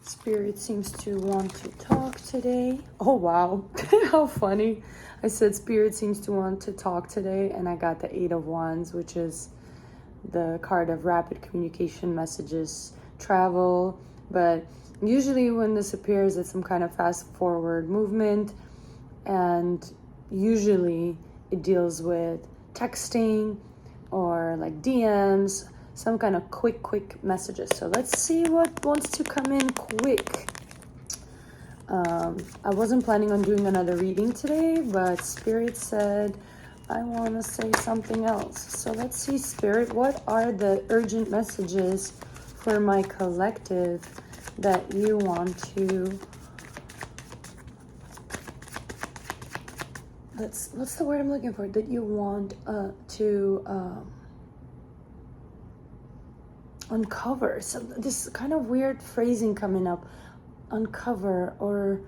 Spirit seems to want to talk today. Oh, wow. How funny. I said Spirit seems to want to talk today, and I got the Eight of Wands, which is the card of rapid communication, messages, travel. But usually when this appears, it's some kind of fast forward movement, and usually it deals with texting or like DMs, some kind of quick messages. So let's see what wants to come in quick. I wasn't planning on doing another reading today, but Spirit said I want to say something else. So let's see, Spirit, what are the urgent messages for my collective that you want to... what's the word I'm looking for? That you want to uncover. So this kind of weird phrasing coming up. Uncover or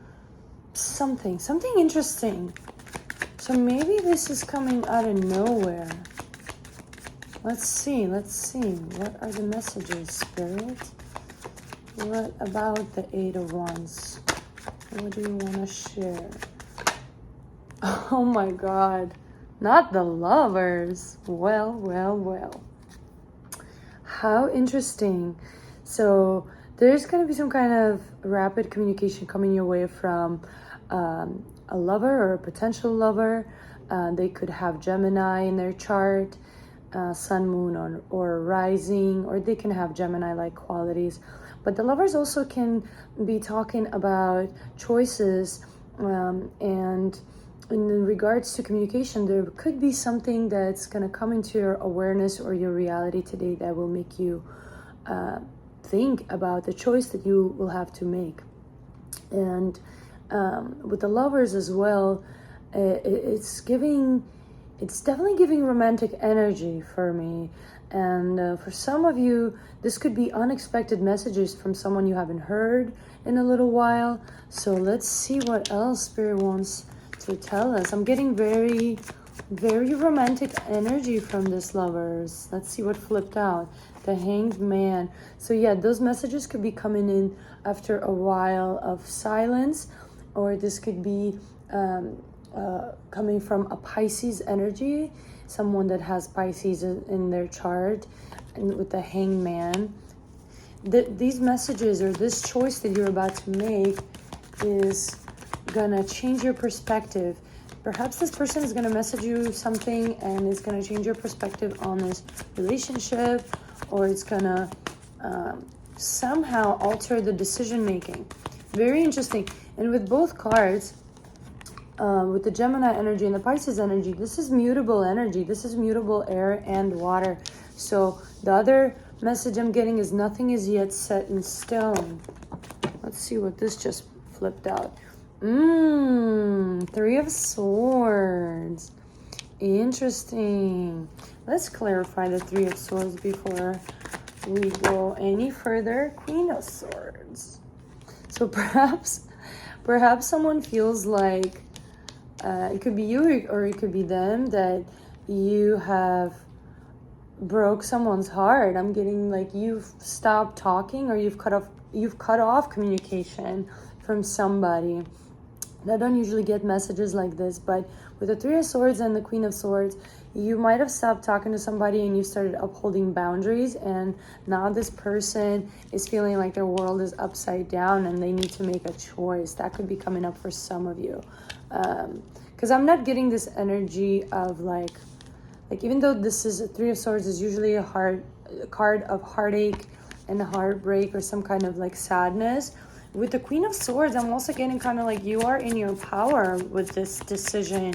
something interesting. So maybe this is coming out of nowhere. Let's see. What are the messages, Spirit? What about the Eight of Wands? What do you want to share? Oh my God. Not the Lovers. Well. How interesting. So there's going to be some kind of rapid communication coming your way from a lover or a potential lover. They could have Gemini in their chart, sun, moon, or rising, or they can have Gemini-like qualities. But the lovers also can be talking about choices, and in regards to communication, there could be something that's going to come into your awareness or your reality today that will make you think about the choice that you will have to make. And with the lovers as well, it's definitely giving romantic energy for me. And for some of you, this could be unexpected messages from someone you haven't heard in a little while. So let's see what else Spirit wants to tell us. I'm getting very romantic energy from this lovers. Let's see what flipped out. The Hanged Man. So yeah, those messages could be coming in after a while of silence, or this could be coming from a Pisces energy, someone that has Pisces in their chart, and with the Hanged Man. These messages or this choice that you're about to make is gonna change your perspective. Perhaps this person is gonna message you something and it's gonna change your perspective on this relationship, or it's gonna somehow alter the decision making. Very interesting. And with both cards, with the Gemini energy and the Pisces energy, this is mutable energy. This is mutable air and water. So the other message I'm getting is nothing is yet set in stone. Let's see what this just flipped out. Three of Swords. Interesting. Let's clarify the Three of Swords before we go any further. Queen of Swords. So perhaps someone feels like it could be you or it could be them, that you have broke someone's heart. I'm getting like you've stopped talking, or you've cut off communication from somebody. I don't usually get messages like this, but with the Three of Swords and the Queen of Swords, you might have stopped talking to somebody and you started upholding boundaries, and now this person is feeling like their world is upside down and they need to make a choice. That could be coming up for some of you. Because I'm not getting this energy of like even though this is a Three of Swords is usually a card of heartache and heartbreak or some kind of like sadness. With the Queen of Swords, I'm also getting kind of like you are in your power with this decision.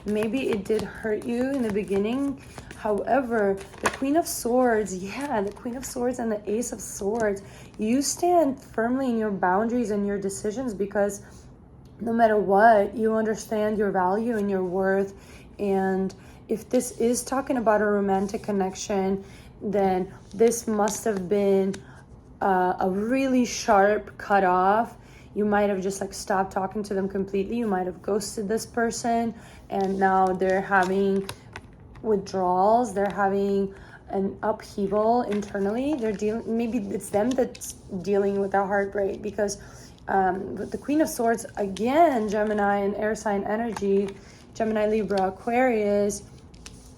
Maybe it did hurt you in the beginning. However, the Queen of Swords, the Queen of Swords and the Ace of Swords, you stand firmly in your boundaries and your decisions, because no matter what, you understand your value and your worth. And if this is talking about a romantic connection, then this must have been a really sharp cutoff. You might have just like stopped talking to them completely. You might have ghosted this person, and now they're having withdrawals. They're having an upheaval internally. They're dealing, maybe it's them that's dealing with a heartbreak, because with the Queen of Swords, again, Gemini and air sign energy, Gemini, Libra, Aquarius,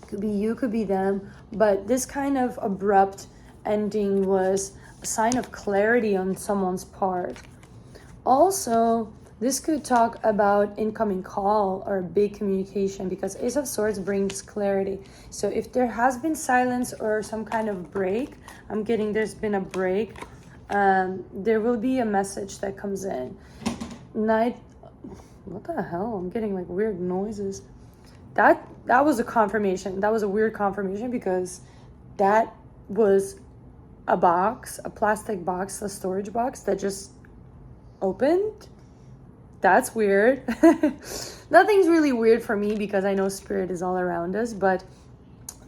could be you, could be them, but this kind of abrupt ending was a sign of clarity on someone's part. Also, this could talk about incoming call or big communication, because Ace of Swords brings clarity. So if there has been silence or some kind of break, I'm getting there's been a break, there will be a message that comes in. What the hell? I'm getting like weird noises. That was a confirmation. That was a weird confirmation, because that was a box, a plastic box, a storage box that just opened. That's weird. Nothing's really weird for me, because I know spirit is all around us, but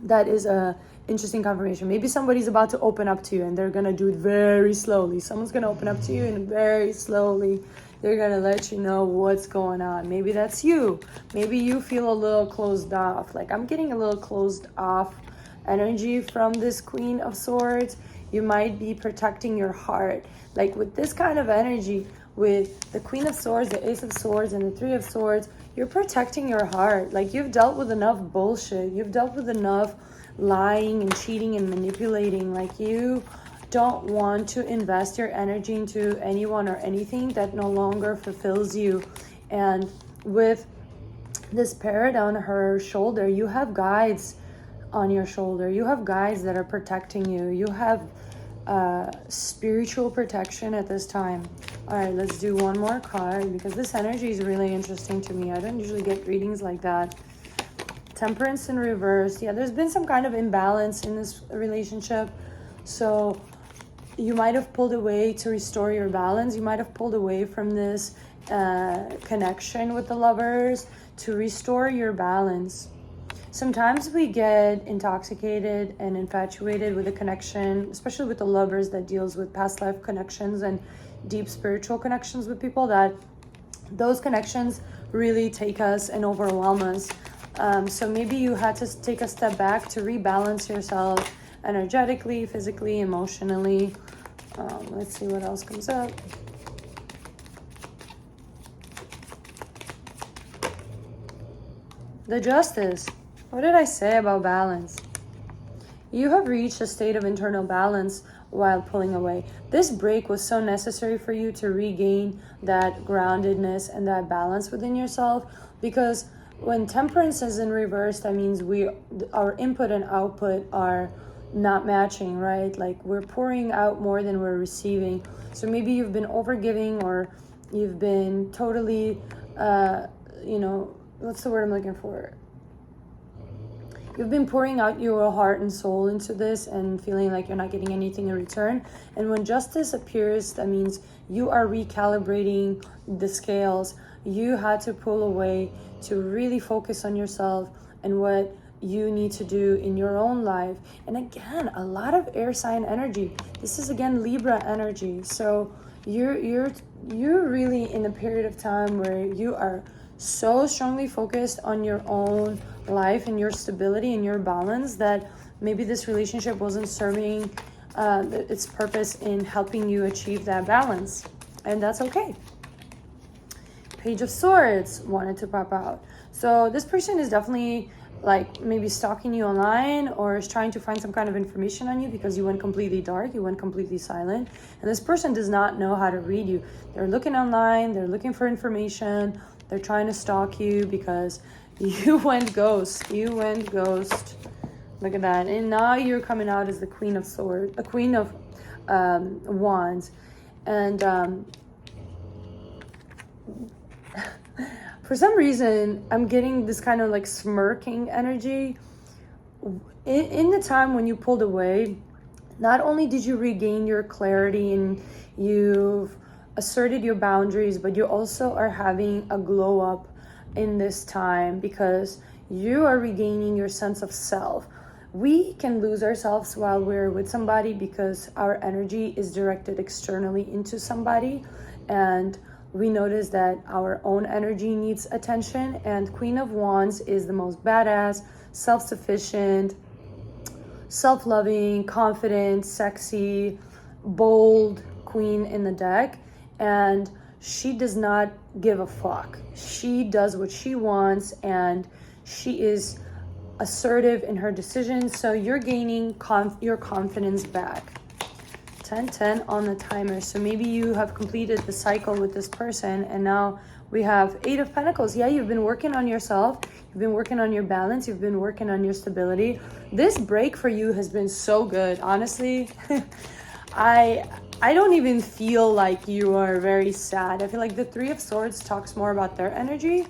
that is a interesting confirmation. Maybe somebody's about to open up to you, and they're gonna do it very slowly. Someone's gonna open up to you, and very slowly they're gonna let you know what's going on. Maybe that's you. Maybe you feel a little closed off. Like, I'm getting a little closed off energy from this Queen of Swords. You might be protecting your heart. Like, with this kind of energy, with the Queen of Swords, the Ace of Swords, and the Three of Swords, you're protecting your heart. Like, you've dealt with enough bullshit. You've dealt with enough lying and cheating and manipulating. Like, you don't want to invest your energy into anyone or anything that no longer fulfills you. And with this parrot on her shoulder, you have guides on your shoulder. You have guides that are protecting you. You have spiritual protection at this time. All right, let's do one more card, because this energy is really interesting to me. I don't usually get readings like that. Temperance in reverse. Yeah, there's been some kind of imbalance in this relationship. So you might have pulled away to restore your balance. You might have pulled away from this connection with the lovers to restore your balance. Sometimes we get intoxicated and infatuated with a connection, especially with the lovers, that deals with past life connections and deep spiritual connections with people, that those connections really take us and overwhelm us. So maybe you had to take a step back to rebalance yourself energetically, physically, emotionally. Let's see what else comes up. The Justice. What did I say about balance? You have reached a state of internal balance while pulling away. This break was so necessary for you to regain that groundedness and that balance within yourself, because when temperance is in reverse, that means our input and output are not matching, right? Like, we're pouring out more than we're receiving. So maybe you've been overgiving, or you've been totally, what's the word I'm looking for? You've been pouring out your heart and soul into this and feeling like you're not getting anything in return. And when justice appears, that means you are recalibrating the scales. You had to pull away to really focus on yourself and what you need to do in your own life. And again, a lot of air sign energy. This is, again, Libra energy. So you're really in a period of time where you are so strongly focused on your own life and your stability and your balance, that maybe this relationship wasn't serving its purpose in helping you achieve that balance. And that's okay. Page of Swords wanted to pop out. So this person is definitely like maybe stalking you online, or is trying to find some kind of information on you, because you went completely dark, you went completely silent. And this person does not know how to read you. They're looking online, they're looking for information, they're trying to stalk you because you went ghost. You went ghost. Look at that. And now you're coming out as the Queen of Swords, a Queen of Wands. And for some reason, I'm getting this kind of like smirking energy. In the time when you pulled away, not only did you regain your clarity and you've asserted your boundaries, but you also are having a glow up in this time, because you are regaining your sense of self. We can lose ourselves while we're with somebody because our energy is directed externally into somebody, and we notice that our own energy needs attention. And Queen of Wands is the most badass, self-sufficient, self-loving, confident, sexy, bold queen in the deck, and she does not give a fuck. She does what she wants, and she is assertive in her decisions. So you're gaining your confidence back. 10-10 on the timer. So maybe you have completed the cycle with this person, and now we have 8 of Pentacles. Yeah, you've been working on yourself. You've been working on your balance. You've been working on your stability. This break for you has been so good. Honestly, I don't even feel like you are very sad. I feel like the 3 of Swords talks more about their energy.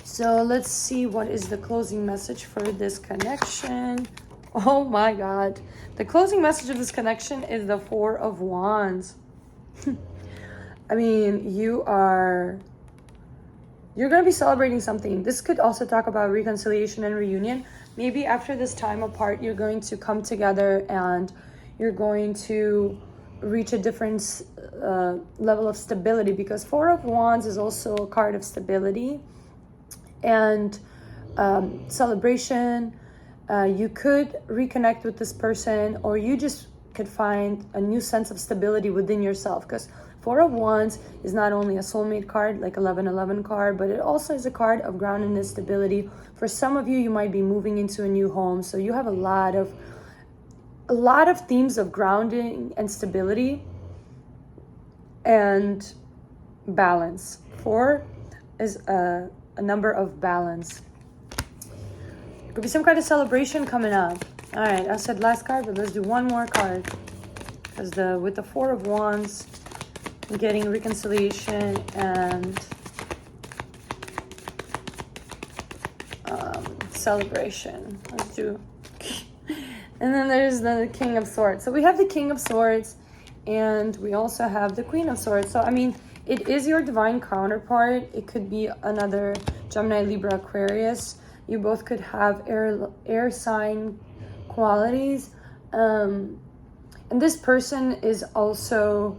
So let's see, what is the closing message for this connection? Oh my God. The closing message of this connection is the 4 of Wands. I mean, you're going to be celebrating something. This could also talk about reconciliation and reunion. Maybe after this time apart, you're going to come together and you're going to reach a different level of stability, because 4 of Wands is also a card of stability and celebration. You could reconnect with this person, or you just could find a new sense of stability within yourself, because 4 of Wands is not only a soulmate card, like 11-11 card, but it also is a card of groundedness, stability. For some of you, you might be moving into a new home, so you have a lot of themes of grounding and stability and balance. 4 is a number of balance. Could be some kind of celebration coming up. All right, I said last card, but let's do one more card, because with the 4 of Wands, I'm getting reconciliation and celebration. Let's do. And then there's the King of Swords. So we have the King of Swords, and we also have the Queen of Swords. So I mean, it is your divine counterpart. It could be another Gemini, Libra, Aquarius. You both could have air sign qualities. And this person is also,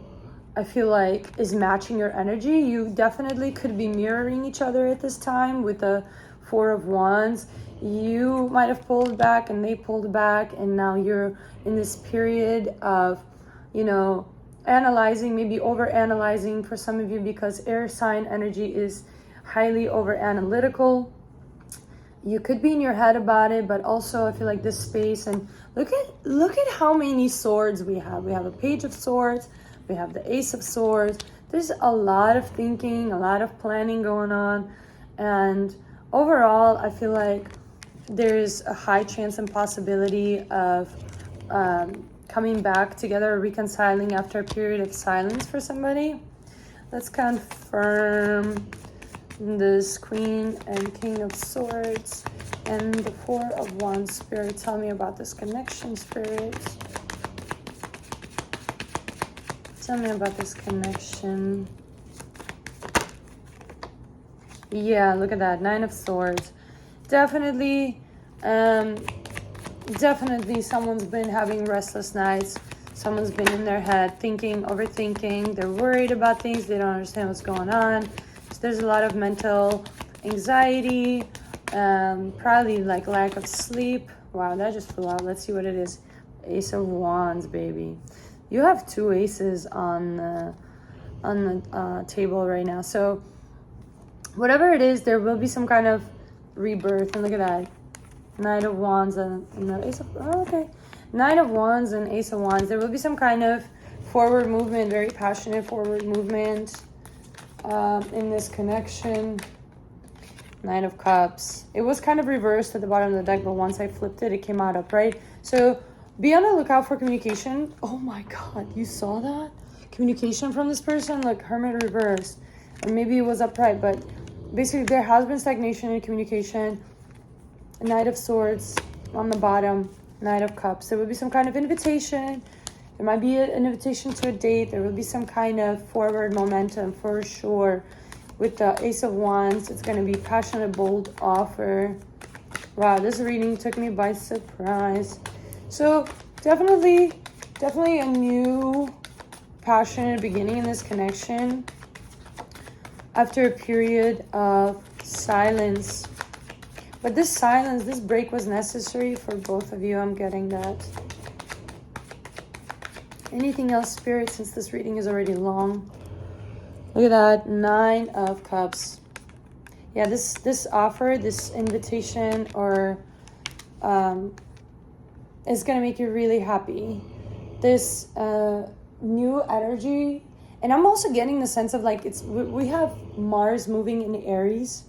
I feel like, is matching your energy. You definitely could be mirroring each other at this time with the 4 of Wands. You might have pulled back and they pulled back, and now you're in this period of, analyzing, maybe over analyzing for some of you, because air sign energy is highly over analytical. You could be in your head about it, but also I feel like this space, and look at how many swords we have. We have a Page of Swords, we have the Ace of Swords. There's a lot of thinking, a lot of planning going on, and overall I feel like there's a high chance and possibility of coming back together, reconciling after a period of silence for somebody. Let's confirm this Queen and King of Swords and the 4 of Wands. Spirit, tell me about this connection, Spirit. Tell me about this connection. Yeah, look at that. 9 of Swords. Definitely someone's been having restless nights. Someone's been in their head thinking, overthinking. They're worried about things. They don't understand what's going on. So there's a lot of mental anxiety, probably like lack of sleep. Wow, that just flew out. Let's see what it is. Ace of Wands, baby. You have 2 aces on the table right now. So whatever it is, there will be some kind of rebirth. And look at that. Knight of Wands and the Ace of... Oh, okay. Knight of Wands and Ace of Wands. There will be some kind of forward movement, very passionate forward movement in this connection. Knight of Cups. It was kind of reversed at the bottom of the deck, but once I flipped it, it came out upright. So be on the lookout for communication. Oh my God, you saw that? Communication from this person? Look, Hermit reversed. Or maybe it was upright, but basically there has been stagnation in communication. Knight of Swords on the bottom. Knight of Cups. There will be some kind of invitation. There might be an invitation to a date. There will be some kind of forward momentum for sure. With the Ace of Wands, it's going to be passionate, bold offer. Wow, this reading took me by surprise. So definitely a new passionate beginning in this connection after a period of silence. But this silence, this break was necessary for both of you. I'm getting that. Anything else, Spirit, since this reading is already long? Look at that, 9 of Cups. Yeah, this offer, this invitation, or is going to make you really happy. This new energy. And I'm also getting the sense of like, we have Mars moving in Aries.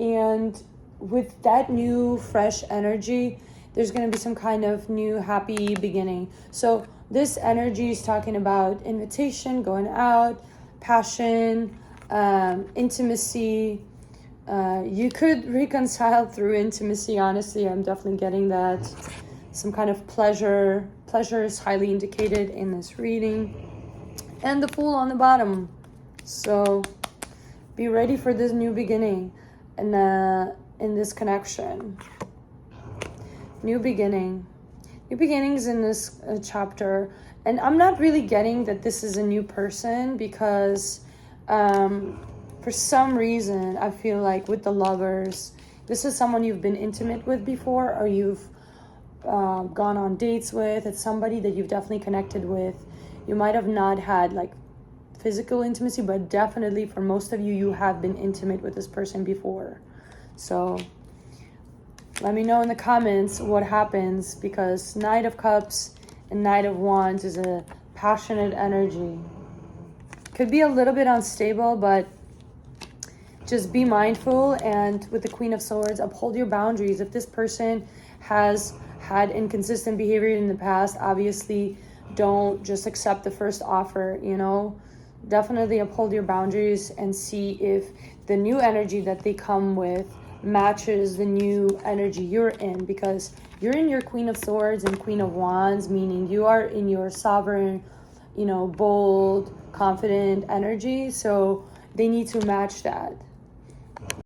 And with that new fresh energy, there's going to be some kind of new happy beginning. So this energy is talking about invitation, going out, passion, intimacy. You could reconcile through intimacy, honestly. I'm definitely getting that. Some kind of pleasure. Pleasure is highly indicated in this reading. And the Fool on the bottom. So be ready for this new beginning in this connection. New beginning. New beginnings in this chapter. And I'm not really getting that this is a new person because for some reason I feel like with the Lovers, this is someone you've been intimate with before, or you've gone on dates with. It's somebody that you've definitely connected with. You might have not had like physical intimacy, but definitely for most of you, you have been intimate with this person before. So let me know in the comments what happens, because Knight of Cups and Knight of Wands is a passionate energy. Could be a little bit unstable, but just be mindful. And with the Queen of Swords, uphold your boundaries. If this person has had inconsistent behavior in the past, obviously don't just accept the first offer, you know. Definitely uphold your boundaries and see if the new energy that they come with matches the new energy you're in, because you're in your Queen of Swords and Queen of Wands, meaning you are in your sovereign, you know, bold, confident energy. So they need to match that.